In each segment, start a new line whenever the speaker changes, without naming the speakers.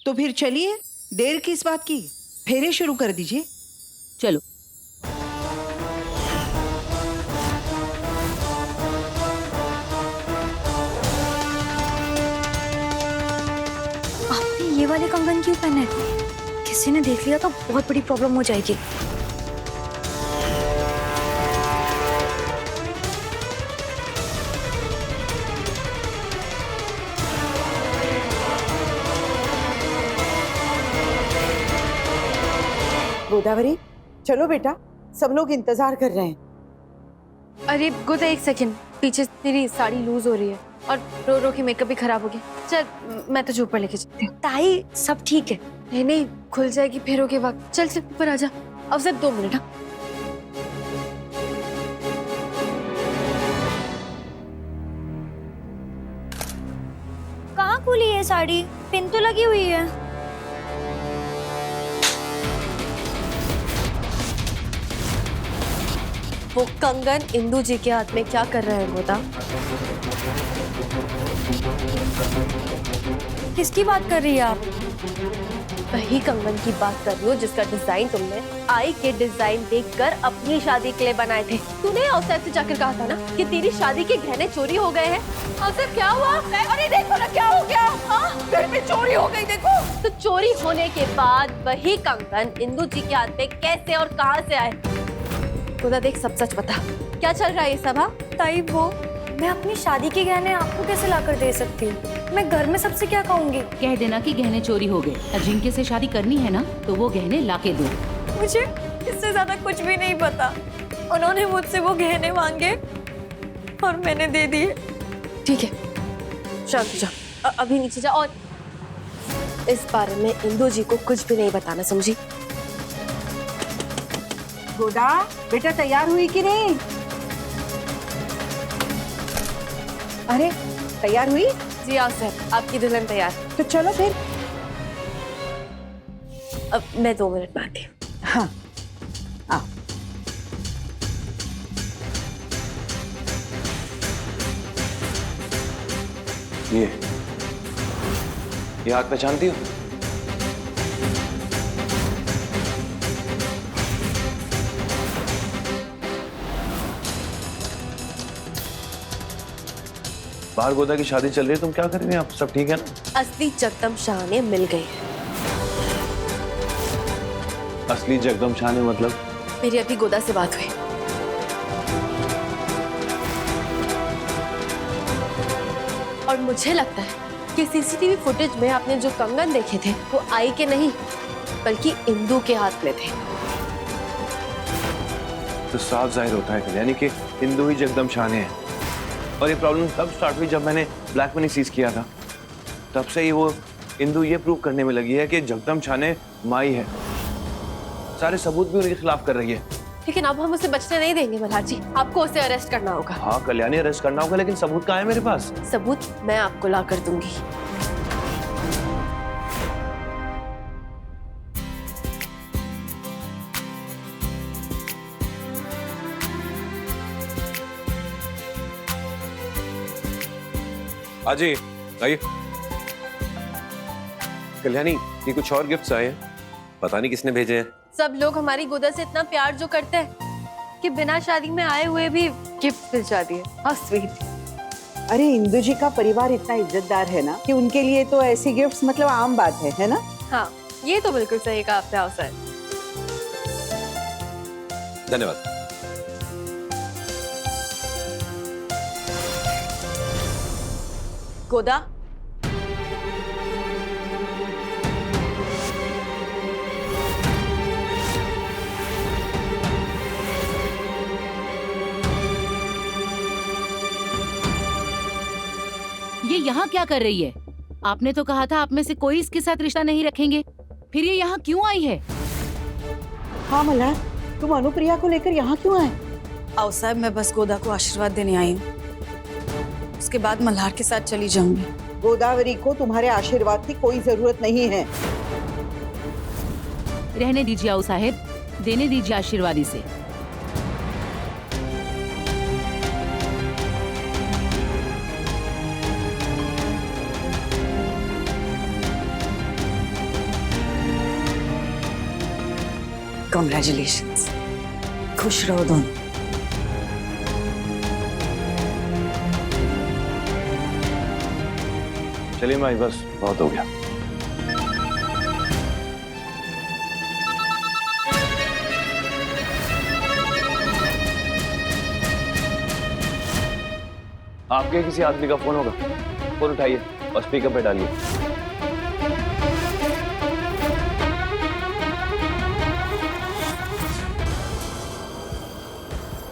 तो फिर चलिए, देर किस बात की, फेरे शुरू कर दीजिए।
चलो।
आपने ये वाले कंगन क्यों पहने? किसी ने देख लिया तो बहुत बड़ी प्रॉब्लम हो जाएगी।
गोदावरी, चलो बेटा, सब लोग इंतजार कर रहे हैं।
अरे गोदा एक सेकंड, पीछे तेरी साड़ी लूज हो रही है और रो रो के मेकअप भी खराब हो गया। चल मैं तुझे ऊपर लेके चलती हूँ।
ताई सब ठीक है।
नहीं नहीं, खुल जाएगी फेरों के वक्त। चल चल ऊपर आ जा। अब सिर्फ 2 मिनट। हाँ
कहाँ खुली है साड़ी? पिन तो लगी हुई है।
वो कंगन इंदू जी के हाथ में क्या कर रहे हैं गोदा?
किसकी बात कर रही है आप?
वही कंगन की बात कर रही हूँ जिसका डिजाइन तुमने आई के डिजाइन देखकर अपनी शादी के लिए बनाए थे। तूने अवसर से जाकर कहा था ना कि तेरी शादी के गहने चोरी हो गए हैं। अवसर क्या हुआ? अरे देखो ना क्या हो गया। हाँ घर में चोरी हो गई देखो। तो चोरी होने के बाद वही कंगन इंदू जी के हाथ में कैसे और कहाँ से आए? खुदा देख, सब सच बता, क्या चल रहा है ये सब? हाँ
ताई वो मैं अपनी शादी के गहने आपको कैसे लाकर दे सकती हूँ? मैं घर में सबसे क्या कहूँगी?
कह देना कि गहने चोरी हो गए। अजिंक्य से शादी करनी है ना तो वो गहने लाके दो।
मुझे इससे ज्यादा कुछ भी नहीं पता। उन्होंने मुझसे वो गहने मांगे और मैंने दे दिए।
ठीक है, शांत जा, अभी नीचे जा और इस बारे में इंदू जी को कुछ भी नहीं बताना, समझी?
गोदा, बेटा तैयार हुई कि नहीं? अरे तैयार हुई?
जी हाँ सर, आपकी दुल्हन तैयार।
तो चलो फिर।
अब मैं 2 मिनट में आती हूँ।
हाँ आ।
ये हाथ पहचानती हो? बाहर गोदा की शादी चल रही है, तुम क्या कर रही हो? आप सब ठीक है ना?
असली जगदम शाह ने मिल गई है।
असली जगदम शाह ने मतलब?
मेरी अभी गोदा से बात हुई। और मुझे लगता है कि सीसीटीवी फुटेज में आपने जो कंगन देखे थे वो आई के नहीं बल्कि इंदू के हाथ में थे।
तो साफ जाहिर होता है कल्याणी कि इंदू ही जगदम शाह ने है। और ये प्रॉब्लम तब स्टार्ट हुई जब मैंने ब्लैक मनी सीज किया था। तब से ही वो इंदू ये प्रूव करने में लगी है कि जगदम शाह ने माई है। सारे सबूत भी उनके खिलाफ कर रही है।
लेकिन अब हम उसे बचने नहीं देंगे मल्हार जी, आपको उसे अरेस्ट करना होगा।
हाँ कल्याणी, अरेस्ट करना होगा, लेकिन सबूत कहाँ है मेरे पास?
सबूत मैं आपको ला कर दूंगी।
आजी आइए। कल्याणी, ये कुछ और गिफ्ट्स आए हैं, पता नहीं किसने भेजे हैं।
सब लोग हमारी गोदा से इतना प्यार जो करते हैं कि बिना शादी में आए हुए भी गिफ्ट भिजवा दिए। How sweet.
अरे इंदू जी का परिवार इतना इज्जतदार है ना कि उनके लिए तो ऐसी गिफ्ट्स मतलब आम बात है ना?
हाँ ये तो बिल्कुल सही कहा आपने अवसर।
धन्यवाद।
गोदा,
ये यहाँ क्या कर रही है? आपने तो कहा था आप में से कोई इसके साथ रिश्ता नहीं रखेंगे, फिर ये यहाँ क्यों आई है?
हाँ मल्हार, तुम अनुप्रिया को लेकर यहाँ क्यों आए?
आओ साहब, मैं बस गोदा को आशीर्वाद देने आई हूँ। उसके बाद मल्हार के साथ चली जाऊंगी।
गोदावरी को तुम्हारे आशीर्वाद की कोई जरूरत नहीं है।
रहने दीजिए आओ साहेब, देने दीजिए आशीर्वाद इसे।
कॉन्ग्रेचुलेशंस, खुश रहो दोनों।
चलिए माई, बस बहुत हो गया। आपके किसी आदमी का फोन होगा, फोन उठाइए और स्पीकर पे डालिए।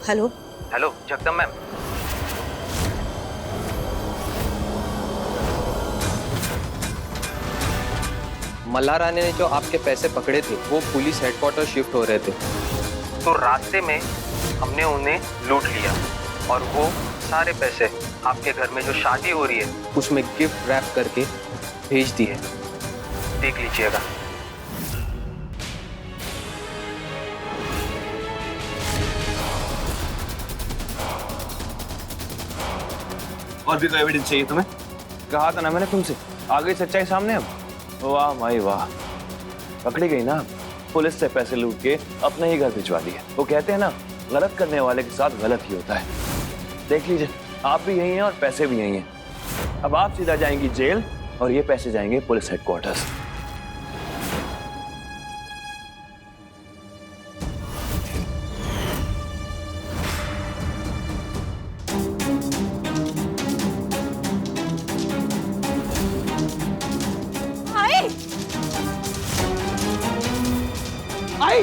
Hello
hello Jagdam ma'am.
Malhar ने जो आपके पैसे पकड़े थे वो पुलिस हेडक्वार्टर शिफ्ट हो रहे थे, तो रास्ते में हमने उन्हें लूट लिया और वो सारे पैसे आपके घर में जो शादी हो रही है उसमें गिफ्ट रैप करके भेज दिए। देख लीजिएगा।
और भी कोई एविडेंस चाहिए तुम्हें? कहा था ना मैंने तुमसे, आगे सच्चाई सामने अब। वाह माई वाह, पकड़ी गई ना। पुलिस से पैसे लूट के अपने ही घर भिजवा दिए। वो कहते हैं ना, गलत करने वाले के साथ गलत ही होता है। देख लीजिए, आप भी यही हैं और पैसे भी यही हैं। अब आप सीधा जाएंगी जेल और ये पैसे जाएंगे पुलिस हेडक्वार्टर्स।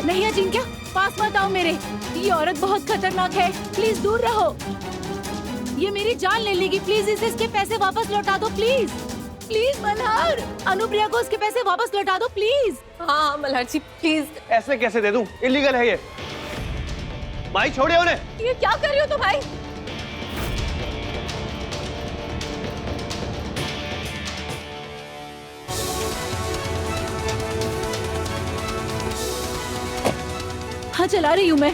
नहीं अजिंक्य, पास मत आओ मेरे। ये औरत बहुत खतरनाक है, प्लीज दूर रहो। ये मेरी जान ले लेगी। प्लीज इसे इसके पैसे वापस लौटा दो, प्लीज प्लीज। मल्हार, अनुप्रिया को उसके पैसे वापस लौटा दो प्लीज।
हाँ मल्हार जी प्लीज।
ऐसे कैसे दे दूं? इलीगल है ये। भाई छोड़िए उन्हें।
ये क्या कर रही हो तुम भाई?
हाँ चला रही हूँ मैं।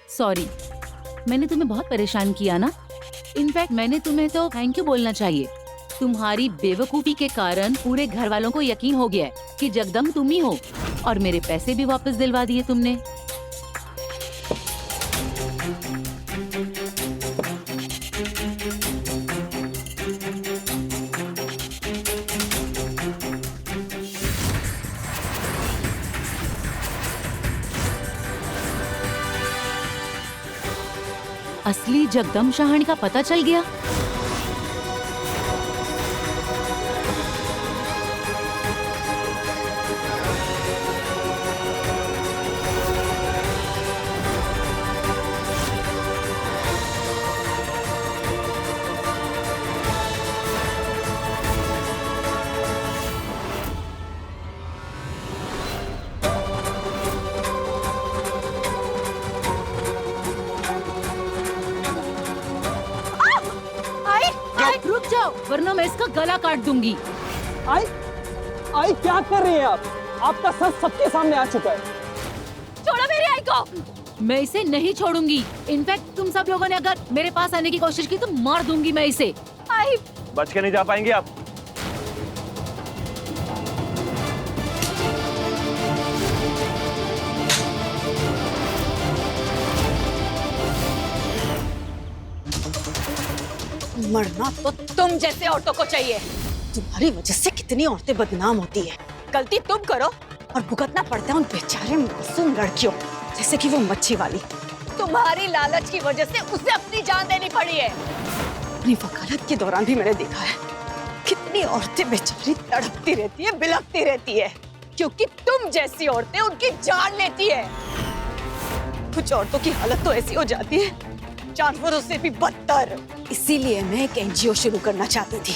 सॉरी, मैंने तुम्हें बहुत परेशान किया ना। इनफैक्ट मैंने तुम्हें तो थैंक यू बोलना चाहिए। तुम्हारी बेवकूफी के कारण पूरे घर वालों को यकीन हो गया है कि जगदम तुम ही हो, और मेरे पैसे भी वापस दिलवा दिए तुमने। असली जगदम शाहणी का पता चल गया। रुक जाओ, वरना मैं इसका गला काट दूंगी।
आई आई क्या कर रही हैं आप? आपका सच सबके सामने आ चुका है।
छोड़ो मेरी आई को। मैं इसे नहीं छोड़ूंगी। इनफैक्ट तुम सब लोगों ने अगर मेरे पास आने की कोशिश की तो मार दूंगी मैं इसे। आई
बच के नहीं जा पाएंगे आप।
मरना तो तुम जैसे औरतों को चाहिए। तुम्हारी वजह से कितनी औरतें बदनाम होती है। गलती तुम करो और भुगतना पड़ता है उन बेचारे मासूम लड़कियों, जैसे कि वो मच्छी वाली। तुम्हारी लालच की वजह से उसे अपनी जान देनी पड़ी है। अपनी वकालत के दौरान भी मैंने देखा है कितनी औरतें बेचारी तड़पती रहती है, बिलखती रहती है, क्योंकि तुम जैसी औरतें उनकी जान लेती है। कुछ औरतों की हालत तो ऐसी हो जाती है जानवरों से भी बदतर। इसीलिए मैं एक एनजीओ शुरू करना चाहती थी,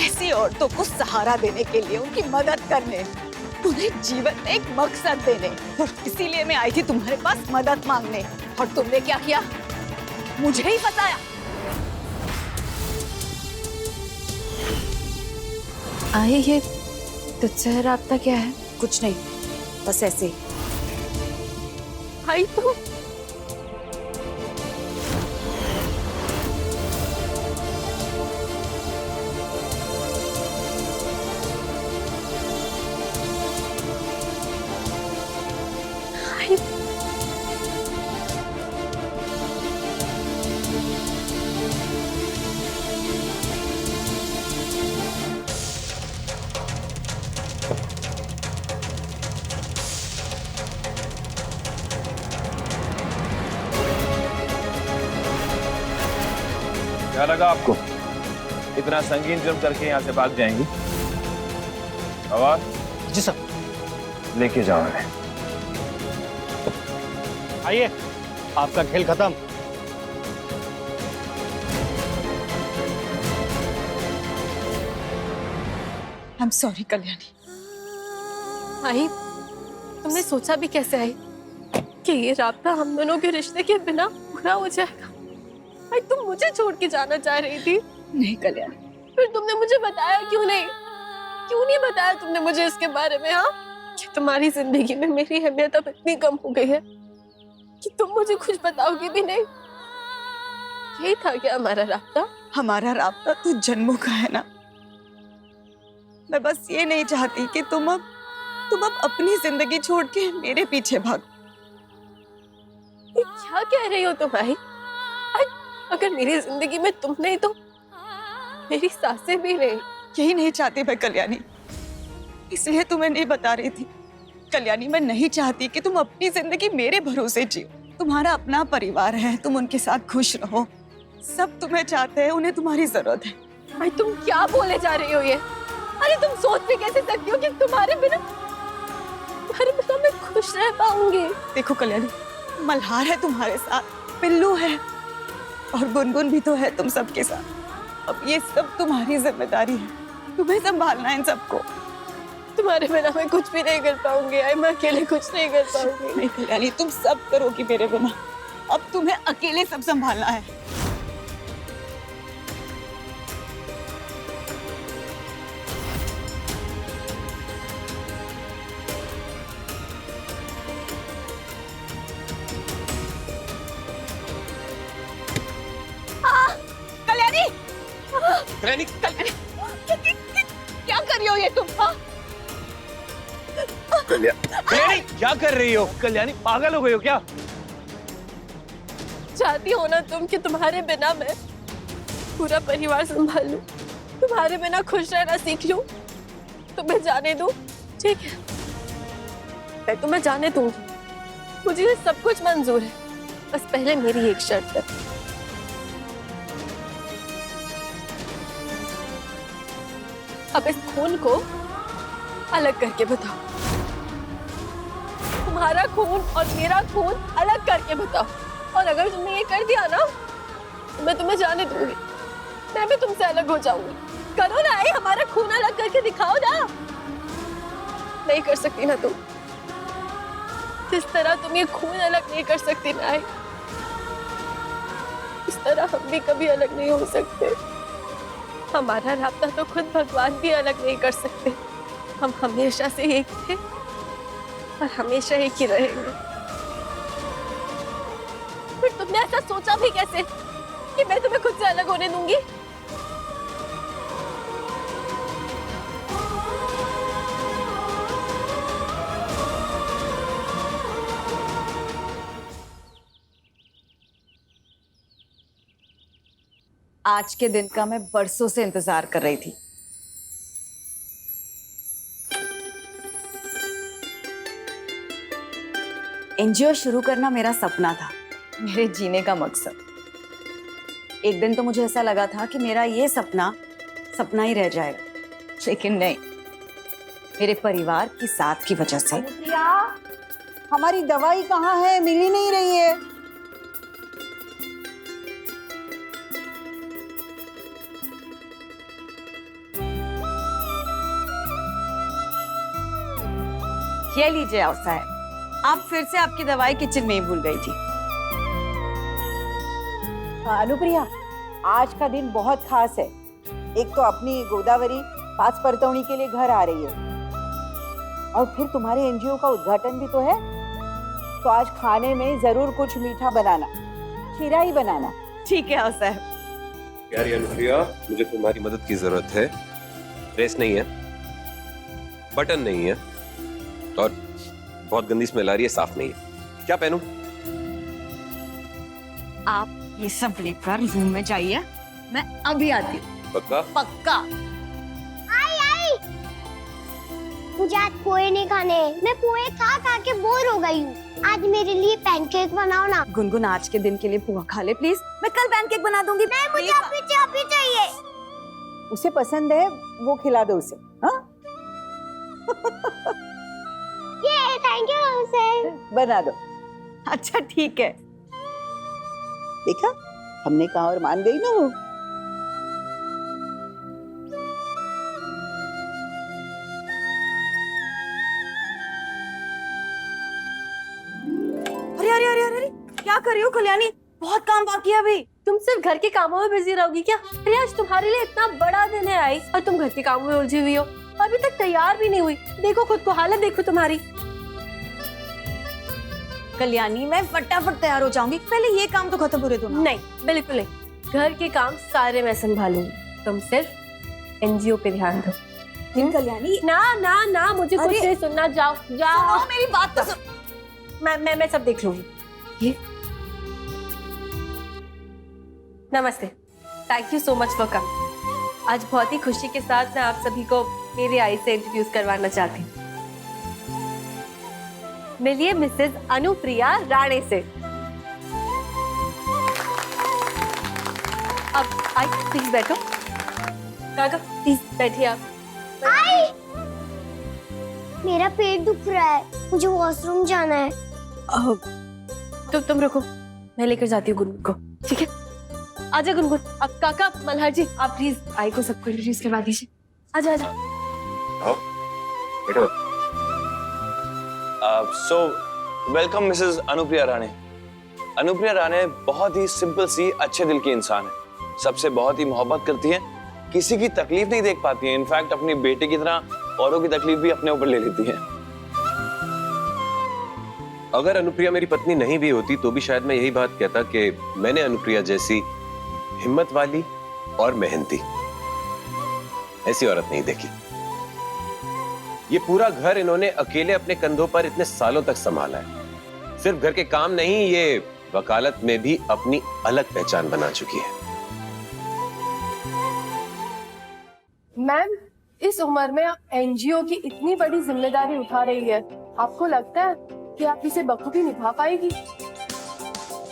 ऐसी औरतों को सहारा देने के लिए, उनकी मदद करने, उन्हें जीवन में एक मकसद देने। और इसीलिए मैं आई थी तुम्हारे पास मदद मांगने। और तुमने क्या किया? मुझे ही फंसाया।
आए तुझसे राब्ता क्या है?
कुछ नहीं, बस ऐसे ही।
आई तुम
क्या लगा आपको इतना संगीन जुर्म करके यहाँ से भाग जाएंगी? आवाज
जी सर।
लेके जाओ इन्हें।
आइए, आपका खेल खत्म।
I am sorry Kalyani.
आई, तुमने सोचा भी कैसे आई कि ये राब्ता हम दोनों के रिश्ते के बिना पूरा हो जाएगा? आई, तुम मुझे छोड़ के जाना चाह रही थी।
नहीं कल्याणी,
फिर तुमने मुझे बताया क्यों नहीं? क्यों नहीं बताया तुमने मुझे इसके बारे में? हाँ, कि तुम्हारी जिंदगी में मेरी अहमियत अब इतनी कम हो गई है कि तुम मुझे कुछ बताओगी भी नहीं। यही था क्या हमारा राब्ता?
हमारा राब्ता तो जन्मों का है ना। मैं बस ये नहीं चाहती कि तुम अब अपनी जिंदगी छोड़ के मेरे पीछे भागो।
ये क्या कह रही हो तुम आई? अगर मेरी जिंदगी में तुम नहीं तो मेरी सासें भी नहीं।
यही नहीं चाहती मैं कल्याणी, इसलिए तुम्हें नहीं बता रही थी। कल्याणी, मैं नहीं चाहती कि तुम अपनी जिंदगी मेरे भरोसे जियो। तुम्हारा अपना परिवार है, तुम उनके साथ खुश रहो। सब तुम्हें चाहते हैं, उन्हें तुम्हारी जरूरत है।
भाई तुम क्या बोले जा रही हो ये? अरे तुम सोच भी कैसे सकती हो कि तुम्हारे बिना मैं खुश रह पाऊंगी?
देखो कल्याणी, मल्हार है तुम्हारे साथ, पिल्लू है और गुनगुन भी तो है तुम सबके साथ। अब ये सब तुम्हारी जिम्मेदारी है, तुम्हें संभालना है इन सबको।
तुम्हारे बिना मैं कुछ भी नहीं कर पाऊंगी। मैं अकेले कुछ नहीं कर पाऊंगी।
नहीं कल्याणी, तुम सब करोगी मेरे बिना। अब तुम्हें अकेले सब संभालना है। कल्याणी, क्या कर रही हो ये तुम?
कल्याणी क्या कर रही हो? कल्याणी पागल हो गई हो क्या?
चाहती हो ना तुम कि तुम्हारे बिना मैं पूरा परिवार संभाल लूं, तुम्हारे बिना खुश रहना सीख लूं? तुम्हें जाने दूं? ठीक है, मैं तुम्हें जाने दूंगी। मुझे ये सब कुछ मंजूर है, बस पहले मेरी एक शर्त है। अब इस खून को अलग करके बताओ। तुम्हारा खून और मेरा खून अलग करके बताओ। और अगर तुमने ये कर दिया ना तो मैं तुम्हें जाने दूंगी, मैं भी तुमसे अलग हो जाऊंगी। करो ना, हमारा खून अलग करके दिखाओ ना। नहीं कर सकती ना तुम? जिस तरह तुम ये खून अलग नहीं कर सकती ना, इस तरह हम भी कभी अलग नहीं हो सकते। हमारा राब्ता तो खुद भगवान भी अलग नहीं कर सकते। हम हमेशा से एक थे और हमेशा एक ही रहेंगे। फिर तुमने ऐसा सोचा भी कैसे कि मैं तुम्हें खुद से अलग होने दूंगी?
आज के दिन का मैं बरसों से इंतजार कर रही थी। एनजीओ शुरू करना मेरा सपना था, मेरे जीने का मकसद। एक दिन तो मुझे ऐसा लगा था कि मेरा ये सपना सपना ही रह जाएगा, लेकिन नहीं, मेरे परिवार की साथ की वजह से।
हमारी दवाई कहाँ है? मिल ही नहीं रही है।
ये लीजिए और साहब, आप फिर से आपकी दवाई किचन में ही भूल गई थी।
अनुप्रिया, आज का दिन बहुत खास है। एक तो अपनी गोदावरी पास परतौनी के लिए घर आ रही है और फिर तुम्हारे एनजीओ का उद्घाटन भी तो है, तो आज खाने में जरूर कुछ मीठा बनाना, खीरा ही बनाना।
ठीक है साहब।
यार अनुप्रिया, मुझे तुम्हारी मदद की जरूरत है। प्रेस नहीं है, बटन नहीं है और बहुत गंदी स्मेल आ रही है, साफ नहीं है। क्या पहनूं?
आप ये सब लेकर रूम में जाइए, मैं अभी आती हूँ।
पक्का?
पक्का।
मुझे आज पोहे नहीं खाने, मैं पोहे खा खा के बोर हो गई हूँ। आज मेरे लिए पैनकेक बनाओ ना।
गुनगुन आज के दिन के लिए पोहा खा ले प्लीज, मैं कल पैनकेक बना दूंगी।
नहीं, मुझे अभी चाहिए।
उसे पसंद है वो खिला दो उसे। हाँ
ये थैंक यू सर।
बना दो।
अच्छा ठीक है।
देखा, हमने कहा और मान गई ना वो।
अरे अरे अरे अरे क्या कर रही हो कल्याणी? बहुत काम बाकी है अभी।
तुम सिर्फ घर के कामों में बिजी रहोगी क्या? अरे आज तुम्हारे लिए इतना बड़ा दिन है आई, और तुम घर के कामों में उलझी हुई हो, अभी तक तैयार भी नहीं हुई। देखो खुद को, हालत देखो तुम्हारी।
कल्याणी मैं फटाफट तैयार हो जाऊंगी, पहले ये काम तो खत्म हो दो ना।
नहीं, बिल्कुल नहीं। घर के काम सारे मैं संभालूंगी, तुम सिर्फ एनजीओ पे ध्यान दो।
कल्याणी
ना ना ना, मुझे कुछ नहीं सुनना। जाओ जाओ,
मेरी बात तो सुन।
मैं सब देख लूंगी। ये नमस्ते, thank you so much for coming. आज बहुत ही खुशी के साथ मैं आप सभी को मेरे आई से इंट्रोड्यूस करवाना चाहती हूँ। मिलिए मिसेस अनुप्रिया राणे से। अब आई प्लीज बैठो। काका प्लीज बैठिए आप।
मेरा पेट दुख रहा है, मुझे वॉशरूम जाना है।
तो तुम रुको, मैं लेकर जाती हूँ गुनगुन को, ठीक है? आजा गुनगुन। अब काका, मल्हार जी, आप प्लीज आई को सबको इंट्रोड्यूस करवा दीजिए। आजा आजा।
So welcome Mrs Anupriya Rane. Anupriya Rane बहुत ही सिंपल सी अच्छे दिल की इंसान है, सबसे बहुत ही मोहब्बत करती है, किसी की तकलीफ नहीं देख पाती है। इनफैक्ट अपनी बेटे की तरह औरों की तकलीफ भी अपने ऊपर ले लेती है।
अगर अनुप्रिया मेरी पत्नी नहीं भी होती तो भी शायद मैं यही बात कहता कि मैंने अनुप्रिया जैसी हिम्मत वाली और मेहनती ऐसी औरत नहीं देखी। ये पूरा घर इन्होंने अकेले अपने कंधों पर इतने सालों तक संभाला है। सिर्फ घर के काम नहीं, ये वकालत में भी अपनी अलग पहचान बना चुकी है।
मैम, इस उम्र में आप एनजीओ की इतनी बड़ी जिम्मेदारी उठा रही है, आपको लगता है कि आप इसे बखूबी निभा पाएगी?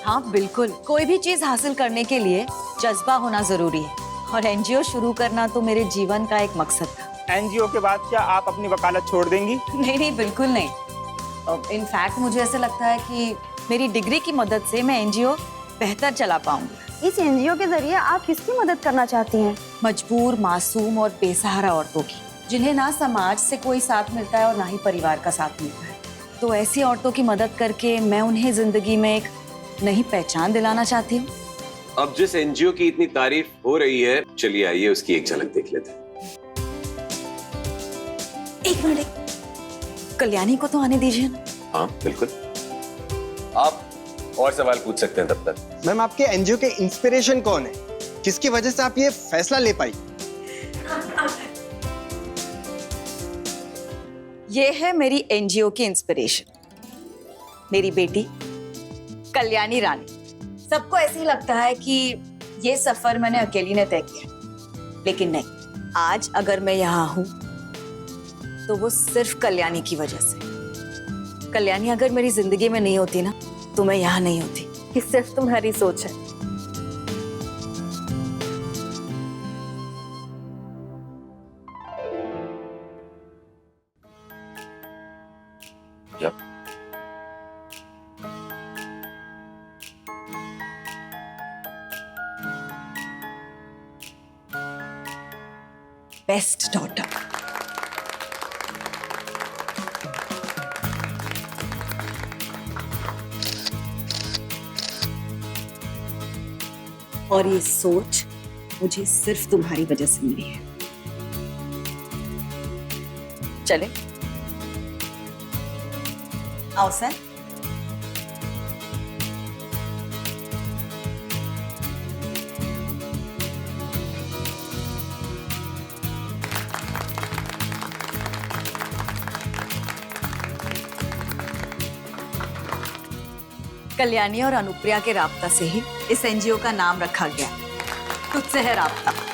हाँ बिल्कुल, कोई भी चीज हासिल करने के लिए जज्बा होना जरूरी है, और एनजीओ शुरू करना तो मेरे जीवन का एक मकसद था।
एनजीओ के बाद क्या आप अपनी वकालत छोड़ देंगी?
नहीं नहीं, बिल्कुल नहीं। इनफैक्ट मुझे ऐसा लगता है कि मेरी डिग्री की मदद से मैं एनजीओ बेहतर चला पाऊंगी।
इस एनजीओ के जरिए आप किसकी मदद करना चाहती हैं?
मजबूर, मासूम और बेसहारा औरतों की, जिन्हें ना समाज से कोई साथ मिलता है और ना ही परिवार का साथ मिलता है। तो ऐसी औरतों की मदद करके मैं उन्हें जिंदगी में एक नई पहचान दिलाना चाहती हूँ।
अब जिस एनजीओ की इतनी तारीफ हो रही है, चलिए आइए उसकी एक झलक देख लेते हैं।
एक मिनट, कल्याणी को तो आने दीजिए ना।
हाँ बिल्कुल, आप और सवाल पूछ सकते हैं तब तक।
मैम, आपके एनजीओ के इंस्पिरेशन कौन है? किसकी वजह से आप ये फैसला ले पाई?
ये है मेरी एनजीओ की इंस्पिरेशन, मेरी बेटी कल्याणी रानी। सबको ऐसे ही लगता है कि ये सफर मैंने अकेली ने तय किया, लेकिन नहीं। आज अगर मैं यहाँ हूँ तो वो सिर्फ कल्याणी की वजह से। कल्याणी अगर मेरी जिंदगी में नहीं होती ना, तो मैं यहाँ नहीं होती।
ये सिर्फ तुम्हारी सोच है।
Best daughter. और ये सोच मुझे सिर्फ तुम्हारी वजह से मिली है। चले। अवसर कल्याणी और अनुप्रिया के राब्ता से ही इस एनजीओ का नाम रखा गया। तुझसे है राब्ता।